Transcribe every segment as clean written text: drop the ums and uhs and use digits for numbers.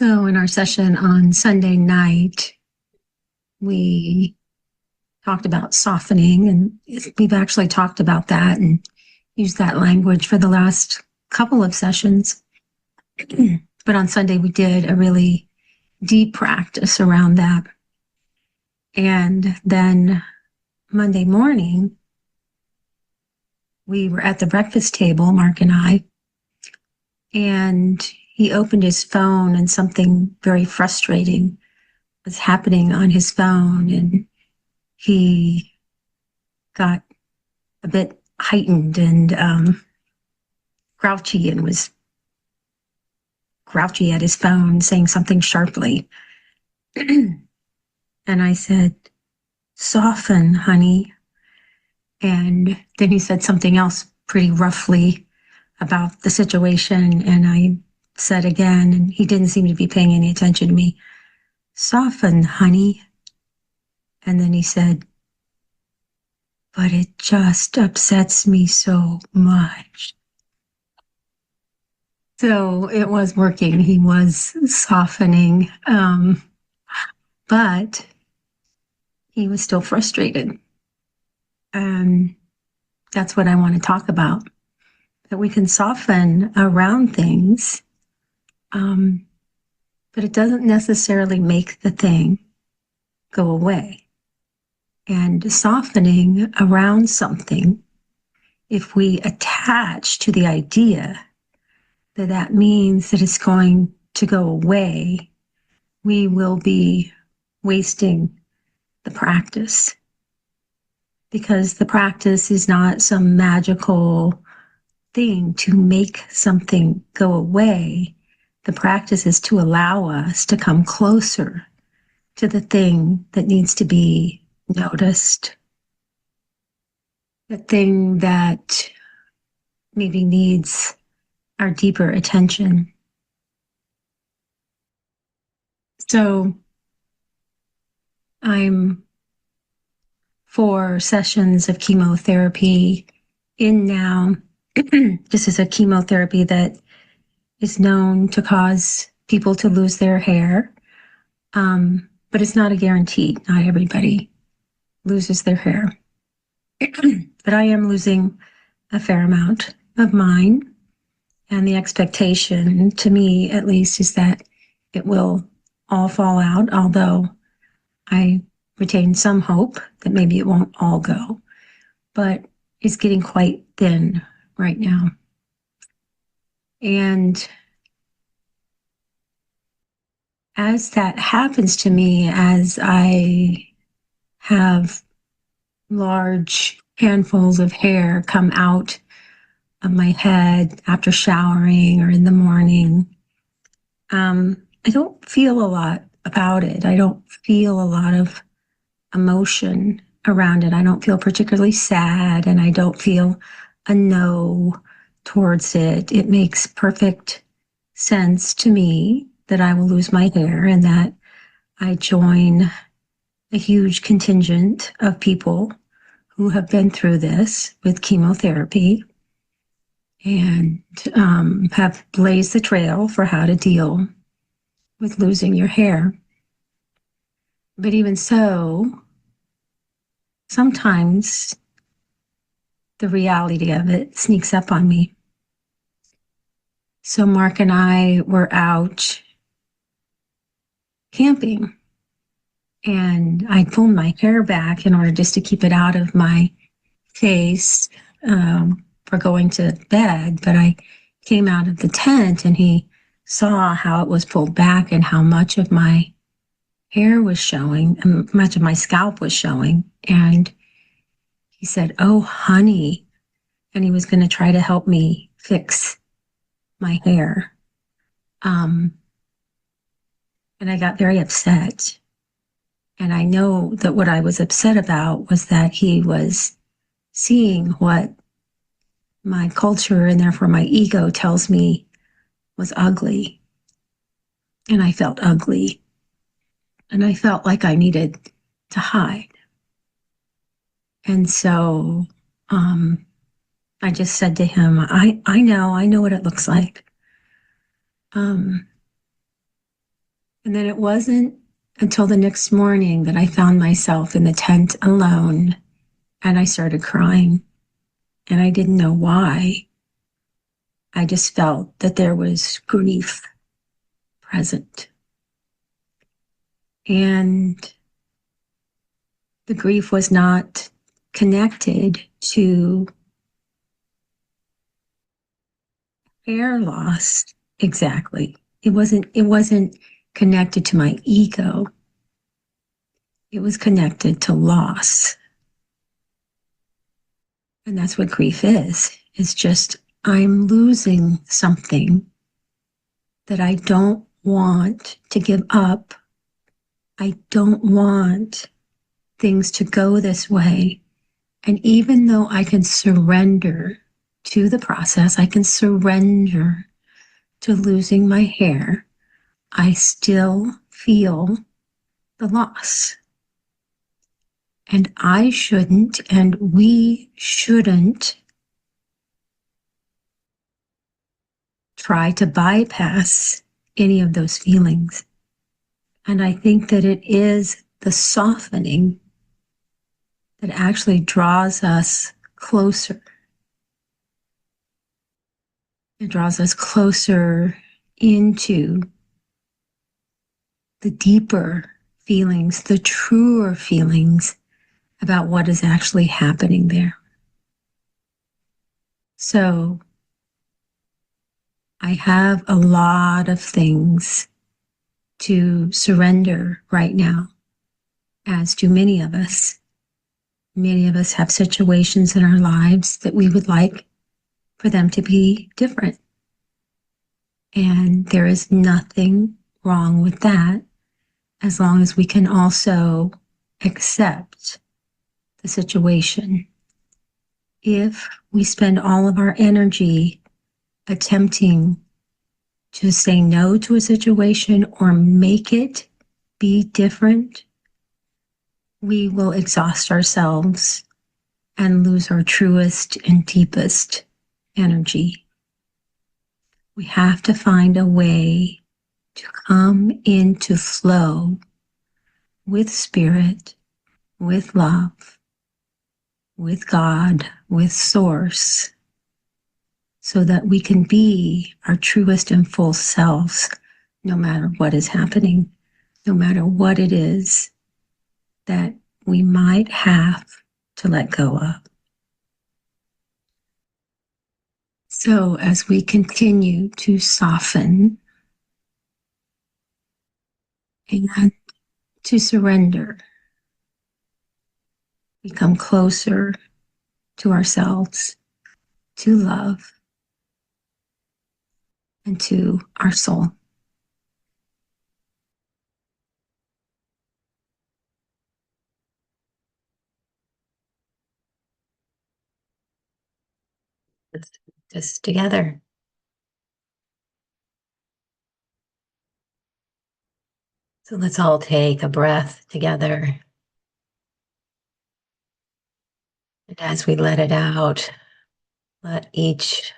So in our session on Sunday night, we talked about softening, and we've actually talked about that and used that language for the last couple of sessions. But on Sunday, we did a really deep practice around that. And then Monday morning, we were at the breakfast table, Mark and I, and he opened his phone and something very frustrating was happening on his phone, and he got a bit heightened and grouchy and was grouchy at his phone, saying something sharply. And I said, "Soften, honey." And then he said something else pretty roughly about the situation. And I said again, and he didn't seem to be paying any attention to me, "Soften, honey." And then he said, "But it just upsets me so much." So it was working. He was softening, but he was still frustrated. And that's what I want to talk about, that we can soften around things, but it doesn't necessarily make the thing go away. And softening around something, if we attach to the idea that that means that it's going to go away, we will be wasting the practice. Because the practice is not some magical thing to make something go away. The practice is to allow us to come closer to the thing that needs to be noticed, the thing that maybe needs our deeper attention. So I'm 4 sessions of chemotherapy in now. This is a chemotherapy that is known to cause people to lose their hair, but it's not a guarantee. Not everybody loses their hair. But I am losing a fair amount of mine, and the expectation, to me at least, is that it will all fall out, although I retain some hope that maybe it won't all go, but it's getting quite thin right now. And as that happens to me, as I have large handfuls of hair come out of my head after showering or in the morning, I don't feel a lot about it. I don't feel a lot of emotion around it. I don't feel particularly sad, and I don't feel a no towards it. It makes perfect sense to me that I will lose my hair and that I join a huge contingent of people who have been through this with chemotherapy and have blazed the trail for how to deal with losing your hair. But even so, sometimes the reality of it sneaks up on me. So Mark and I were out camping, and I pulled my hair back in order just to keep it out of my face for going to bed. But I came out of the tent, and he saw how it was pulled back and how much of my hair was showing, and much of my scalp was showing. And he said, "Oh, honey," and he was going to try to help me fix my hair. And I got very upset. And I know that what I was upset about was that he was seeing what my culture and therefore my ego tells me was ugly. And I felt ugly. And I felt like I needed to hide. And so I just said to him, I know what it looks like. And then it wasn't until the next morning that I found myself in the tent alone and I started crying. And I didn't know why. I just felt that there was grief present. And the grief was not connected to hair loss exactly. It wasn't connected to my ego. It was connected to loss. And that's what grief is. It's just I'm losing something that I don't want to give up. I don't want things to go this way. And even though I can surrender to the process, I can surrender to losing my hair, I still feel the loss. And I shouldn't, and we shouldn't try to bypass any of those feelings. And I think that it is the softening that actually draws us closer. It draws us closer into the deeper feelings, the truer feelings about what is actually happening there. So I have a lot of things to surrender right now, as do many of us. Many of us have situations in our lives that we would like for them to be different. And there is nothing wrong with that as long as we can also accept the situation. If we spend all of our energy attempting to say no to a situation or make it be different, we will exhaust ourselves and lose our truest and deepest energy. We have to find a way to come into flow with spirit, with love, with God, with source, so that we can be our truest and full selves, no matter what is happening, no matter what it is that we might have to let go of. So as we continue to soften and to surrender, we come closer to ourselves, to love, and to our soul. Let's do this together. So let's all take a breath together. And as we let it out, let each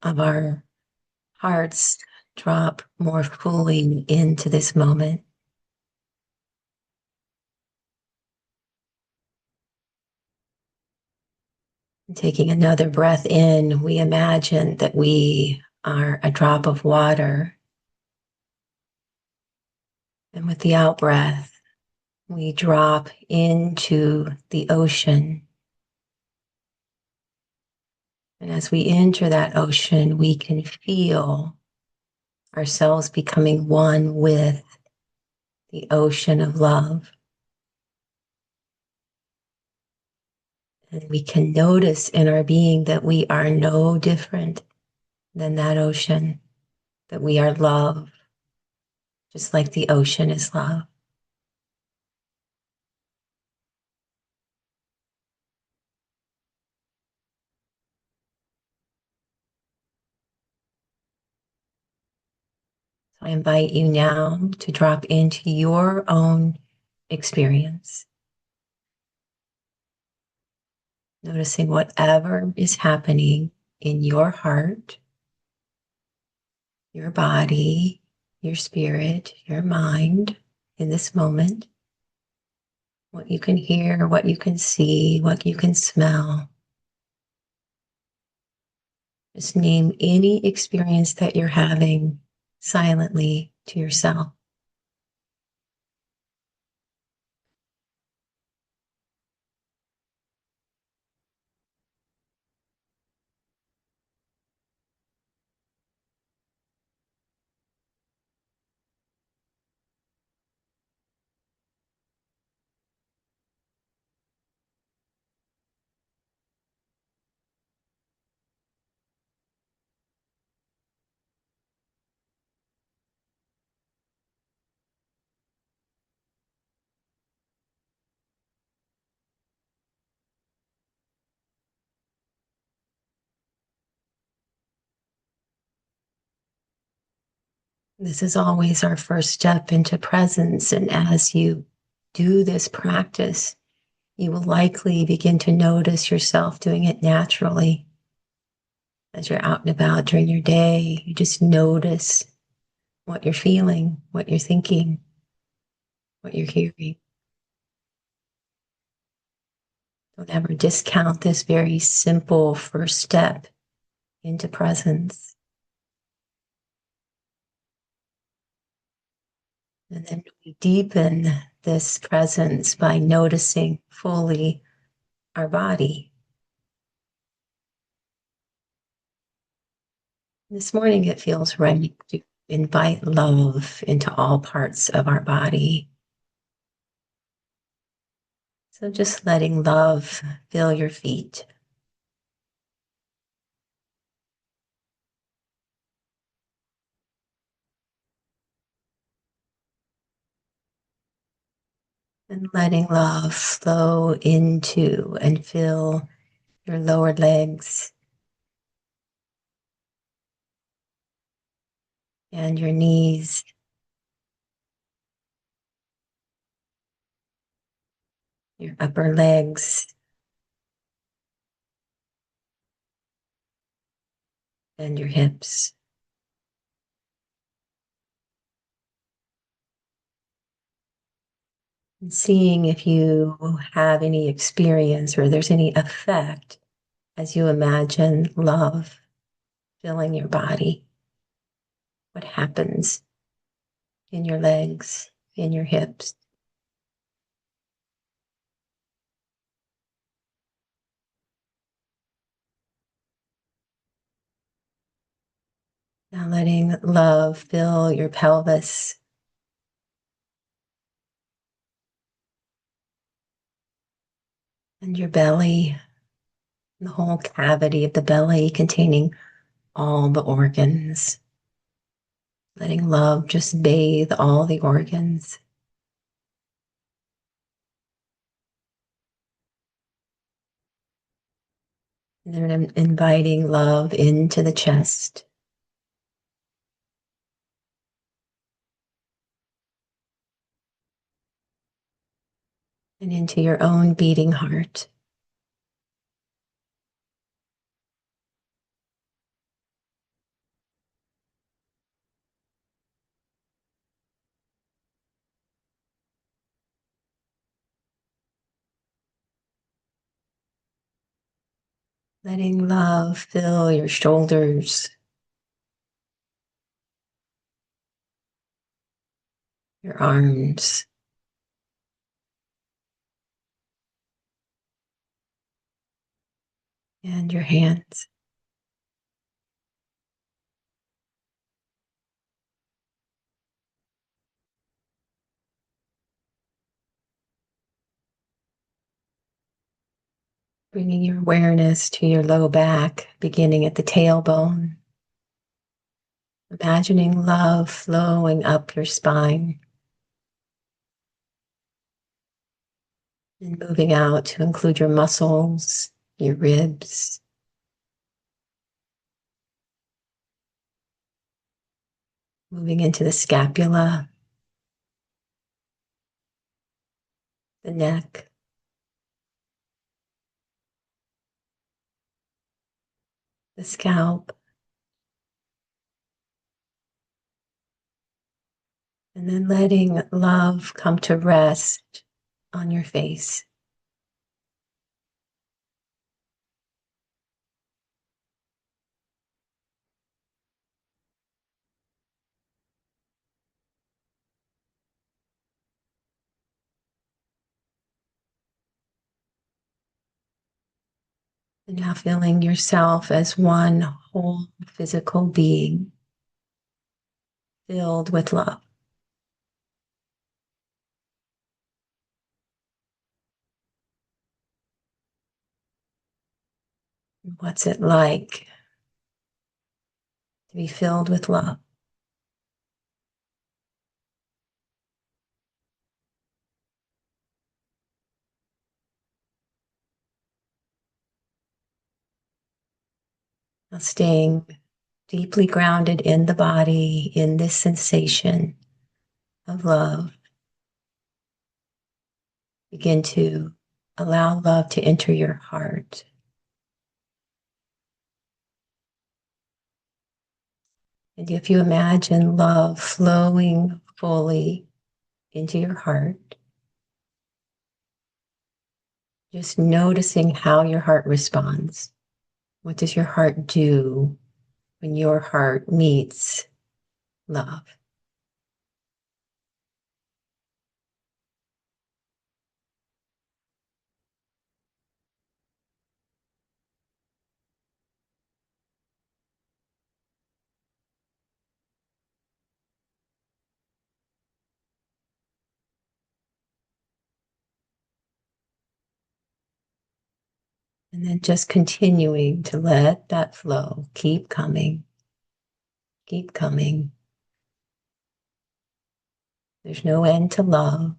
of our hearts drop more fully into this moment. Taking another breath in, we imagine that we are a drop of water. And with the out breath, we drop into the ocean. And as we enter that ocean, we can feel ourselves becoming one with the ocean of love. And we can notice in our being that we are no different than that ocean, that we are love, just like the ocean is love. So I invite you now to drop into your own experience, noticing whatever is happening in your heart, your body, your spirit, your mind in this moment, what you can hear, what you can see, what you can smell. Just name any experience that you're having silently to yourself. This is always our first step into presence. And as you do this practice, you will likely begin to notice yourself doing it naturally. As you're out and about during your day, you just notice what you're feeling, what you're thinking, what you're hearing. Don't ever discount this very simple first step into presence. And then we deepen this presence by noticing fully our body. This morning, it feels right to invite love into all parts of our body. So just letting love fill your feet. And letting love flow into and fill your lower legs and your knees, your upper legs, and your hips. And seeing if you have any experience or there's any effect as you imagine love filling your body. What happens in your legs, in your hips? Now letting love fill your pelvis, and your belly, the whole cavity of the belly containing all the organs. Letting love just bathe all the organs. And then I'm inviting love into the chest. And into your own beating heart. Letting love fill your shoulders, your arms, and your hands. Bringing your awareness to your low back, beginning at the tailbone. Imagining love flowing up your spine and moving out to include your muscles, your ribs, moving into the scapula, the neck, the scalp, And then letting love come to rest on your face. And now feeling yourself as one whole physical being filled with love. What's it like to be filled with love? Now staying deeply grounded in the body, in this sensation of love, begin to allow love to enter your heart. And if you imagine love flowing fully into your heart, just noticing how your heart responds. What does your heart do when your heart meets love? And then just continuing to let that flow keep coming, keep coming. There's no end to love.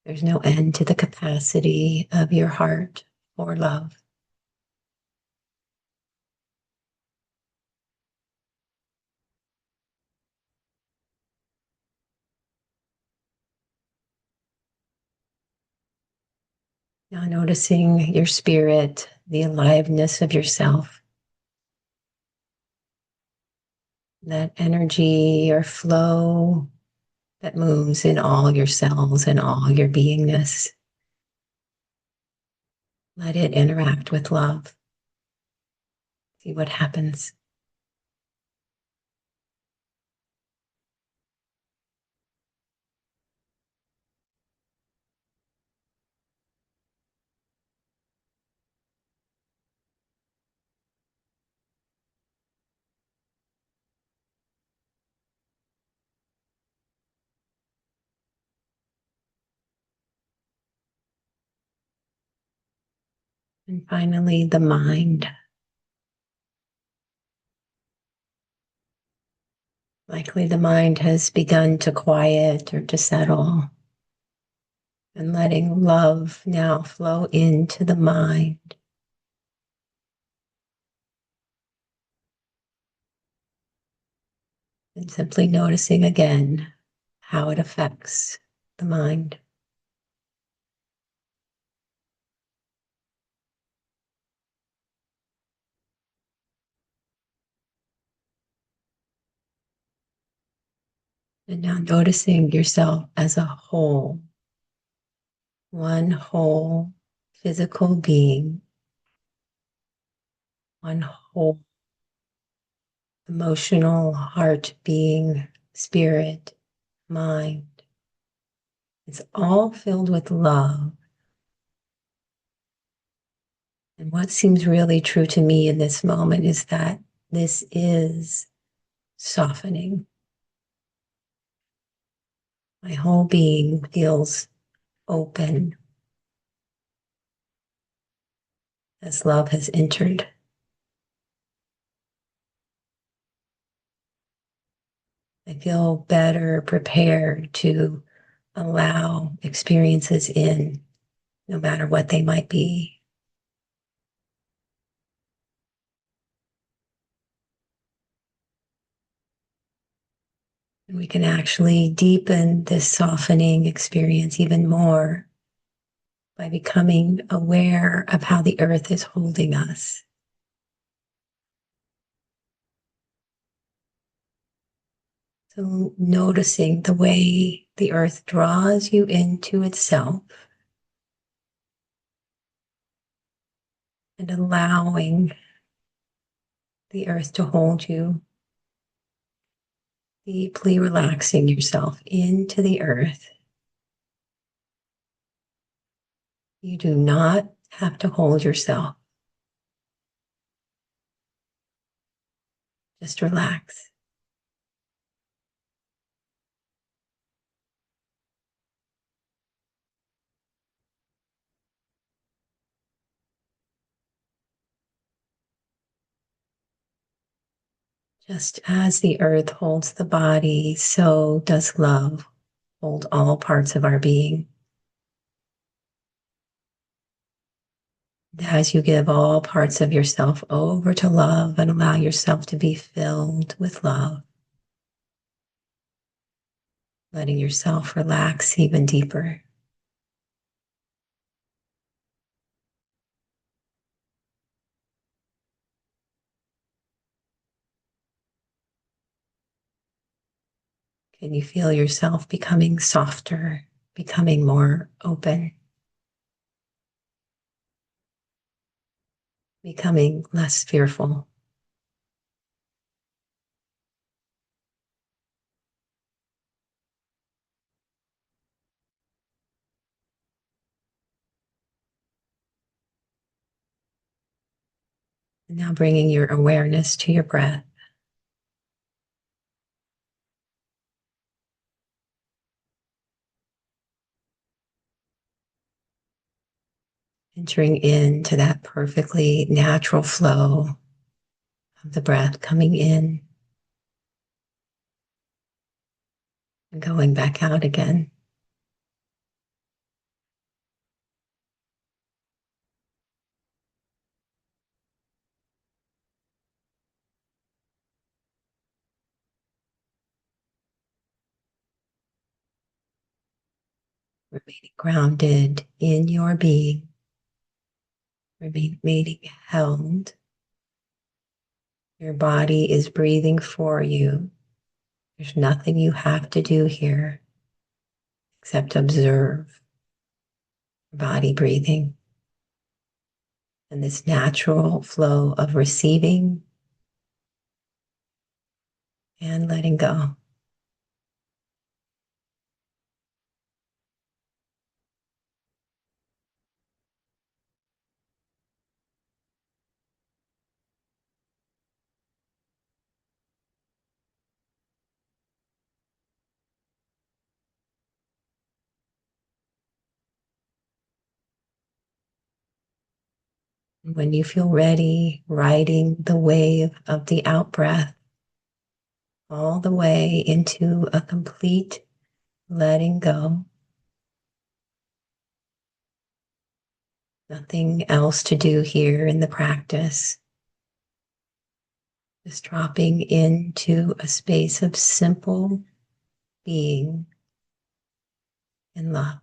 There's no end to the capacity of your heart for love. Now noticing your spirit, the aliveness of yourself, that energy or flow that moves in all your cells and all your beingness. Let it interact with love. See what happens. And finally, the mind. Likely the mind has begun to quiet or to settle. And letting love now flow into the mind. And simply noticing again how it affects the mind. And now noticing yourself as a whole, one whole physical being, one whole emotional heart being, spirit, mind. It's all filled with love. And what seems really true to me in this moment is that this is softening. My whole being feels open as love has entered. I feel better prepared to allow experiences in, no matter what they might be. And we can actually deepen this softening experience even more by becoming aware of how the earth is holding us. So, noticing the way the earth draws you into itself and allowing the earth to hold you, deeply relaxing yourself into the earth. You do not have to hold yourself. Just relax. Just as the earth holds the body, so does love hold all parts of our being. As you give all parts of yourself over to love and allow yourself to be filled with love, letting yourself relax even deeper. Can you feel yourself becoming softer, becoming more open, becoming less fearful? And now bringing your awareness to your breath. Entering into that perfectly natural flow of the breath coming in and going back out again. Remaining grounded in your being, remaining held. Your body is breathing for you. There's nothing you have to do here except observe your body breathing and this natural flow of receiving and letting go. And when you feel ready, riding the wave of the out breath all the way into a complete letting go. Nothing else to do here in the practice. Just dropping into a space of simple being and love.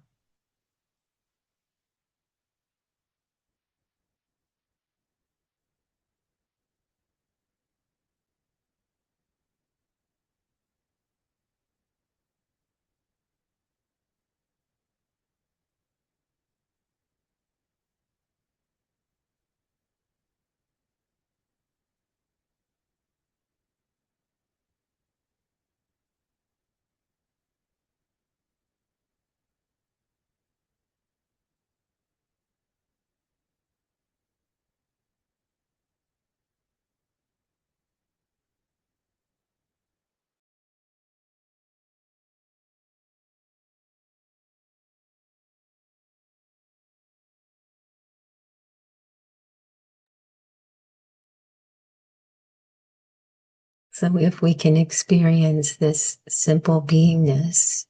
So if we can experience this simple beingness,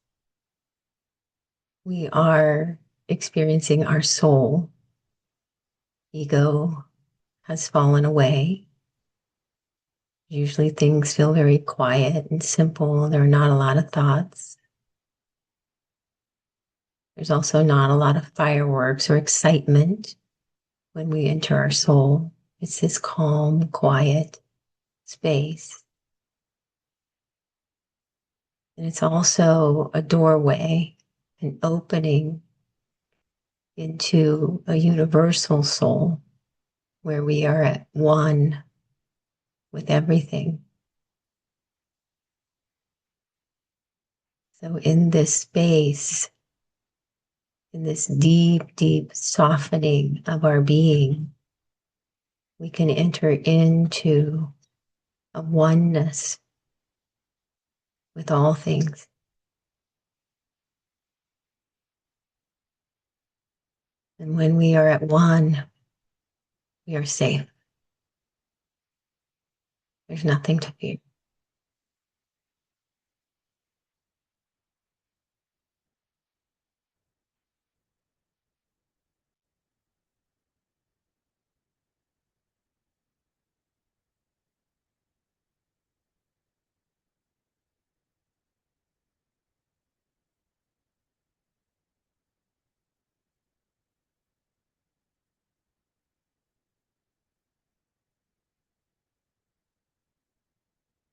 we are experiencing our soul. Ego has fallen away. Usually things feel very quiet and simple. There are not a lot of thoughts. There's also not a lot of fireworks or excitement when we enter our soul. It's this calm, quiet space. And it's also a doorway, an opening into a universal soul where we are at one with everything. So, in this space, in this deep, deep softening of our being, we can enter into a oneness with all things. And when we are at one, we are safe. There's nothing to fear.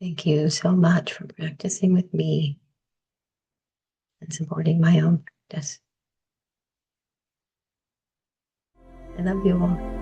Thank you so much for practicing with me and supporting my own practice. I love you all.